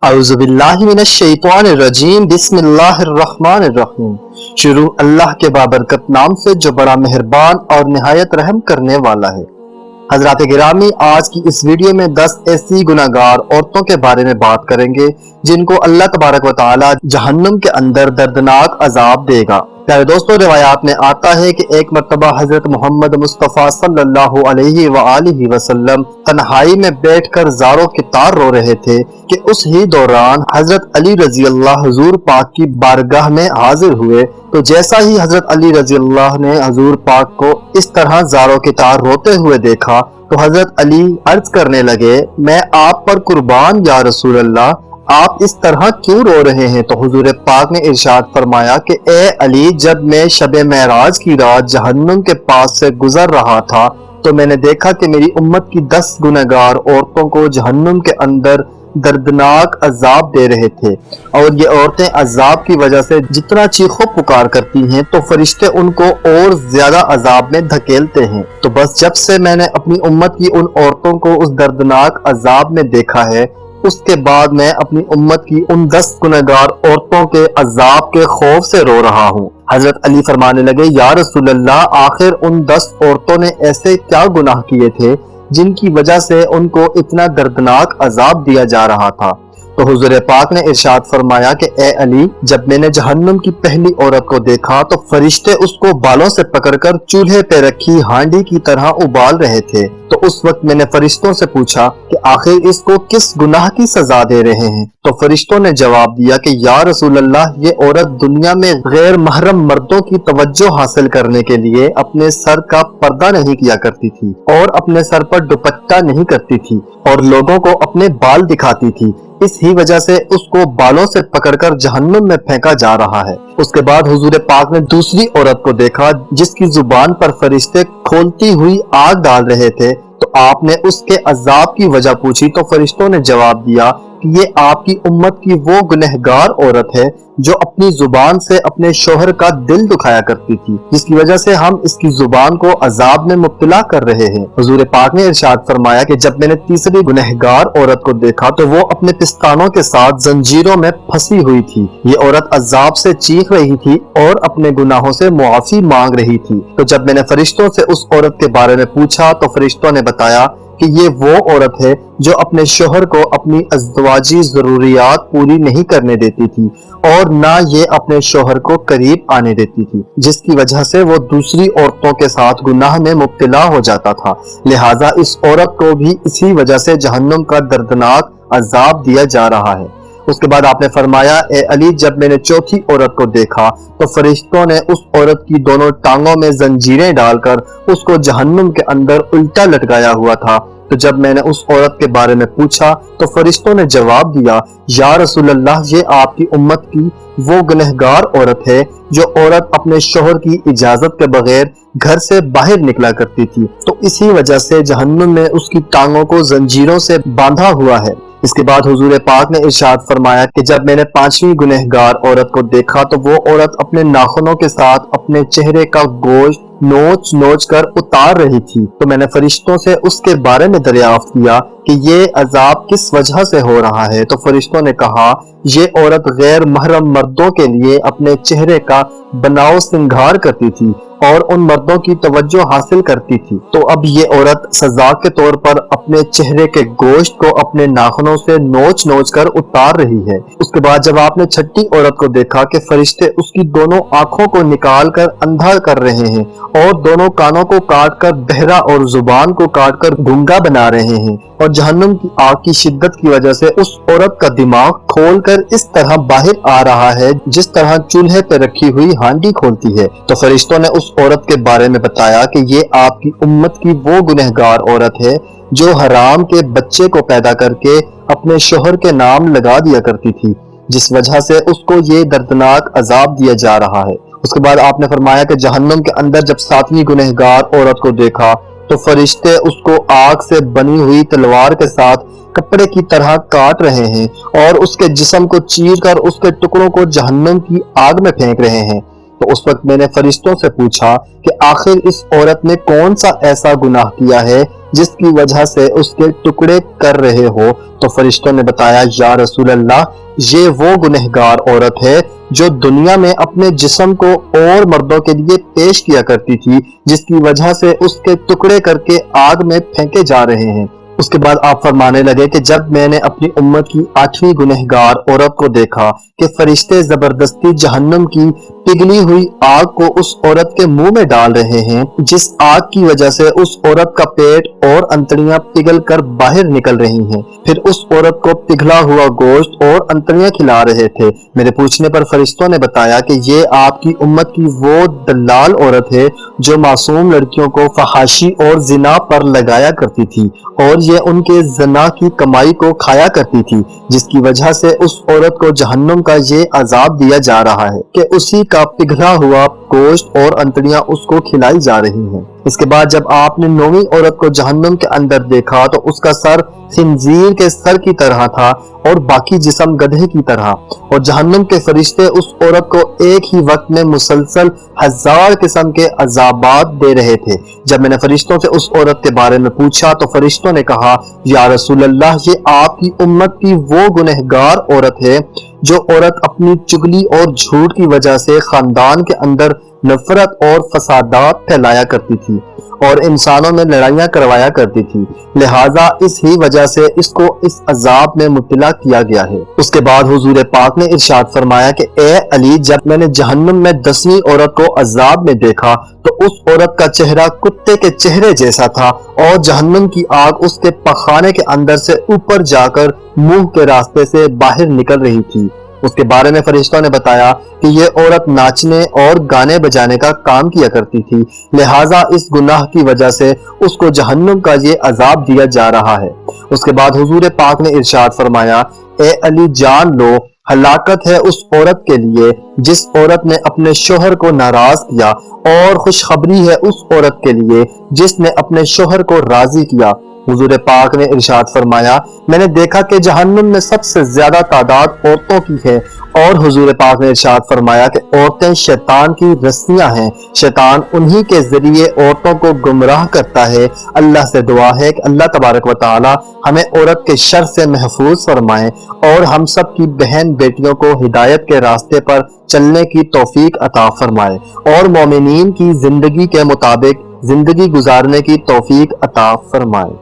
औज़ुबिल्लाहिमिनश्शैतानिर्रजीम बिस्मिल्लाहिर्रहमानिर्रहीम। शुरू अल्लाह के बाबरकत नाम से जो बड़ा मेहरबान और निहायत रहम करने वाला है। हजरात गिरामी, आज की इस वीडियो में 10 ऐसी गुनाहगार औरतों के बारे में बात करेंगे जिनको अल्लाह तबारक व तआला जहन्नुम के अंदर दर्दनाक अजाब देगा। प्यारे दोस्तों, रिवायात में आता है कि एक मर्तबा हजरत मोहम्मद मुस्तफ़ा सल्लल्लाहु अलैहि व आलिहि वसल्लम तन्हाई में बैठकर ज़ारों की तार रो रहे थे कि उस ही दौरान हजरत अली रजी अल्लाह हुजूर पाक की बारगाह में हाजिर हुए। तो जैसा ही हजरत अली रजी अल्लाह ने हुजूर पाक को इस तरह ज़ारों की तार रोते हुए देखा तो हजरत अली अर्ज करने लगे, मैं आप पर कुर्बान या रसूल अल्लाह, आप इस तरह क्यों रो रहे हैं? तो हुजूर पाक ने इरशाद फरमाया कि ए अली, जब मैं शब मेराज की रात जहन्नुम के पास से गुजर रहा था तो मैंने देखा कि मेरी उम्मत की 10 गुनहगार औरतों को जहन्नुम के अंदर दर्दनाक अजाब दे रहे थे, और ये औरतें अजाब की वजह से जितना चीखो पुकार करती हैं तो फरिश्ते उनको और ज्यादा अजाब में धकेलते हैं। तो बस जब से मैंने अपनी उम्मत की उन औरतों को उस दर्दनाक अजाब में देखा है, उसके बाद मैं अपनी उम्मत की उन 10 गुनहगार औरतों के अजाब के खौफ से रो रहा हूँ। हजरत अली फरमाने लगे, या रसूल अल्लाह, आखिर उन 10 औरतों ने ऐसे क्या गुनाह किए थे जिनकी वजह से उनको इतना दर्दनाक अजाब दिया जा रहा था? तो हुजूर पाक ने इरशाद फरमाया कि ए अली, जब मैंने जहन्नुम की पहली औरत को देखा तो फरिश्ते उसको बालों से पकड़कर चूल्हे पे रखी हांडी की तरह उबाल रहे थे। तो उस वक्त मैंने फरिश्तों से पूछा कि आखिर इसको किस गुनाह की सजा दे रहे हैं? तो फरिश्तों ने जवाब दिया कि या रसूल अल्लाह, ये औरत दुनिया में गैर महरम मर्दों की तवज्जो हासिल करने के लिए अपने सर का पर्दा नहीं किया करती थी और अपने सर पर दुपट्टा नहीं करती थी और लोगों को अपने बाल दिखाती थी। इस ही वजह से उसको बालों से पकड़कर जहन्नुम में फेंका जा रहा है। उसके बाद हुजूर पाक ने दूसरी औरत को देखा जिसकी जुबान पर फरिश्ते खोलती हुई आग डाल रहे थे। तो आपने उसके अजाब की वजह पूछी तो फरिश्तों ने जवाब दिया कि ये आपकी उम्मत की वो गुनहगार औरत है जो अपनी जुबान से अपने शोहर का दिल दुखाया करती थी, जिसकी वजह से हम इसकी जुबान को अजाब में मुब्तला कर रहे हैं। हुजूर पाक ने इरशाद फरमाया कि जब मैंने तीसरी गुनहगार औरत को देखा तो वो अपने पिस्तानों के साथ जंजीरों में फंसी हुई थी। ये औरत अजाब से चीख रही थी और अपने गुनाहों से मुआफी मांग रही थी। तो जब मैंने फरिश्तों से उस औरत के बारे में पूछा तो फरिश्तों ने बताया कि ये वो औरत है जो अपने शोहर को अपनी अज़वाजी ज़रूरियात पूरी नहीं करने देती थी और ना ये अपने शोहर को करीब आने देती थी, जिसकी वजह से वो दूसरी औरतों के साथ गुनाह में मुब्तला हो जाता था। लिहाजा इस औरत को भी इसी वजह से जहन्नुम का दर्दनाक अजाब दिया जा रहा है। उसके बाद आपने फरमाया, ए अली, जब मैंने चौथी औरत को देखा तो फरिश्तों ने उस औरत की दोनों टांगों में जंजीरें डालकर उसको जहन्नुम के अंदर उल्टा लटकाया हुआ था। तो जब मैंने उस औरत के बारे में पूछा तो फरिश्तों ने जवाब दिया, या रसूल अल्लाह, ये आपकी उम्मत की वो गुनहगार औरत है जो औरत अपने शोहर की इजाजत के बगैर घर से बाहर निकला करती थी, तो इसी वजह से जहन्नुम में उसकी टांगों को जंजीरों से बांधा हुआ है। इसके बाद हुजूर पाक ने इरशाद फरमाया कि जब मैंने 5वीं गुनहगार औरत को देखा तो वो औरत अपने नाखूनों के साथ अपने चेहरे का गोश्त नोच नोच कर उतार रही थी। तो मैंने फरिश्तों से उसके बारे में दरियाफ्त किया कि ये अजाब किस वजह से हो रहा है। तो फरिश्तों ने कहा, ये औरत गैर महरम मर्दों के लिए अपने चेहरे का बनाव सिंगार करती थी और उन मर्दों की तवज्जो हासिल करती थी। तो अब ये औरत सजा के तौर पर अपने चेहरे के गोश्त को अपने नाखूनों से नोच नोच कर उतार रही है। उसके बाद जब आपने छठी औरत को देखा कि फरिश्ते उसकी दोनों आंखों को निकाल कर अंधा कर रहे हैं और दोनों कानों को काट कर बहरा और जुबान को काट कर गूंगा बना रहे हैं और जहन्नुम की आग की शिद्दत की वजह से उस औरत का दिमाग खोलकर इस तरह बाहर आ रहा है जिस तरह चूल्हे पर रखी हुई हांडी खोलती है। तो फरिश्तों ने उस औरत के बारे में बताया कि ये आपकी उम्मत की वो गुनहगार औरत है जो हराम के बच्चे को पैदा करके अपने शोहर के नाम लगा दिया करती थी, जिस वजह से उसको ये दर्दनाक अजाब दिया जा रहा है। उसके बाद आपने फरमाया कि जहन्नुम के अंदर जब 7वीं गुनहगार औरत को देखा तो फरिश्ते उसको आग से बनी हुई तलवार के साथ कपड़े की तरह काट रहे हैं और उसके जिस्म को चीर कर उसके टुकड़ों को जहन्नुम की आग में फेंक रहे हैं। तो उस वक्त मैंने फरिश्तों से पूछा कि आखिर इस औरत ने कौन सा ऐसा गुनाह किया है جس کی وجہ سے اس کے ٹکڑے کر رہے ہو؟ تو فرشتوں نے بتایا یا رسول اللہ یہ وہ گنہگار عورت ہے جو دنیا میں اپنے جسم کو اور مردوں کے لیے پیش کیا کرتی تھی، جس کی وجہ سے اس کے ٹکڑے کر کے آگ میں پھینکے جا رہے ہیں۔ اس کے بعد آپ فرمانے لگے کہ جب میں نے اپنی امت کی 8ویں گنہگار عورت کو دیکھا کہ فرشتے زبردستی جہنم کی پگھلی ہوئی آگ کو اس عورت کے منہ میں ڈال رہے ہیں، جس آگ کی وجہ سے اس عورت کا پیٹ اور انتڑیاں پگھل کر باہر نکل رہی ہیں، پھر اس عورت کو پگھلا ہوا گوشت اور انتڑیاں کھلا رہے تھے۔ میرے پوچھنے پر فرشتوں نے بتایا کہ یہ آپ کی امت کی وہ دلال عورت ہے جو معصوم لڑکیوں کو فحاشی اور زنا پر لگایا کرتی تھی اور یہ ان کے زنا کی کمائی کو کھایا کرتی تھی، جس کی وجہ سے اس عورت کو جہنم کا یہ عذاب دیا جا رہا ہے کہ اسی کا پگھلا ہوا گوشت اور انتڑیاں اس کو کھلائی جا رہی ہیں۔ اس کے بعد جب آپ نے 9ویں عورت کو جہنم کے اندر دیکھا تو اس کا سر خنزیر کے سر کی طرح تھا اور باقی جسم گدھے کی طرح، اور جہنم کے فرشتے اس عورت کو ایک ہی وقت میں مسلسل 1000 قسم کے عذابات دے رہے تھے۔ جب میں نے فرشتوں سے اس عورت کے بارے میں پوچھا تو فرشتوں نے کہا یا رسول اللہ یہ آپ کی امت کی وہ گنہگار عورت ہے جو عورت اپنی چگلی اور جھوٹ کی وجہ سے خاندان کے اندر نفرت اور فسادات پھیلایا کرتی تھی اور انسانوں میں لڑائیاں کروایا کرتی تھی، لہٰذا اس ہی وجہ سے اس کو اس عذاب میں مبتلا کیا گیا ہے۔ اس کے بعد حضور پاک نے ارشاد فرمایا کہ اے علی جب میں نے جہنم میں 10ویں عورت کو عذاب میں دیکھا تو اس عورت کا چہرہ کتے کے چہرے جیسا تھا اور جہنم کی آگ اس کے پخانے کے اندر سے اوپر جا کر منہ کے راستے سے باہر نکل رہی تھی۔ اس کے بارے میں فرشتوں نے بتایا کہ یہ عورت ناچنے اور گانے بجانے کا کام کیا کرتی تھی، لہٰذا اس گناہ کی وجہ سے اس کو جہنم کا یہ عذاب دیا جا رہا ہے۔ اس کے بعد حضور پاک نے ارشاد فرمایا اے علی جان لو ہلاکت ہے اس عورت کے لیے جس عورت نے اپنے شوہر کو ناراض کیا، اور خوشخبری ہے اس عورت کے لیے جس نے اپنے شوہر کو راضی کیا۔ حضور پاک نے ارشاد فرمایا میں نے دیکھا کہ جہنم میں سب سے زیادہ تعداد عورتوں کی ہے، اور حضور پاک نے ارشاد فرمایا کہ عورتیں شیطان کی رسیاں ہیں، شیطان انہی کے ذریعے عورتوں کو گمراہ کرتا ہے۔ اللہ سے دعا ہے کہ اللہ تبارک و تعالی ہمیں عورت کے شر سے محفوظ فرمائے اور ہم سب کی بہن بیٹیوں کو ہدایت کے راستے پر چلنے کی توفیق عطا فرمائے اور مومنین کی زندگی کے مطابق زندگی گزارنے کی توفیق عطا فرمائے۔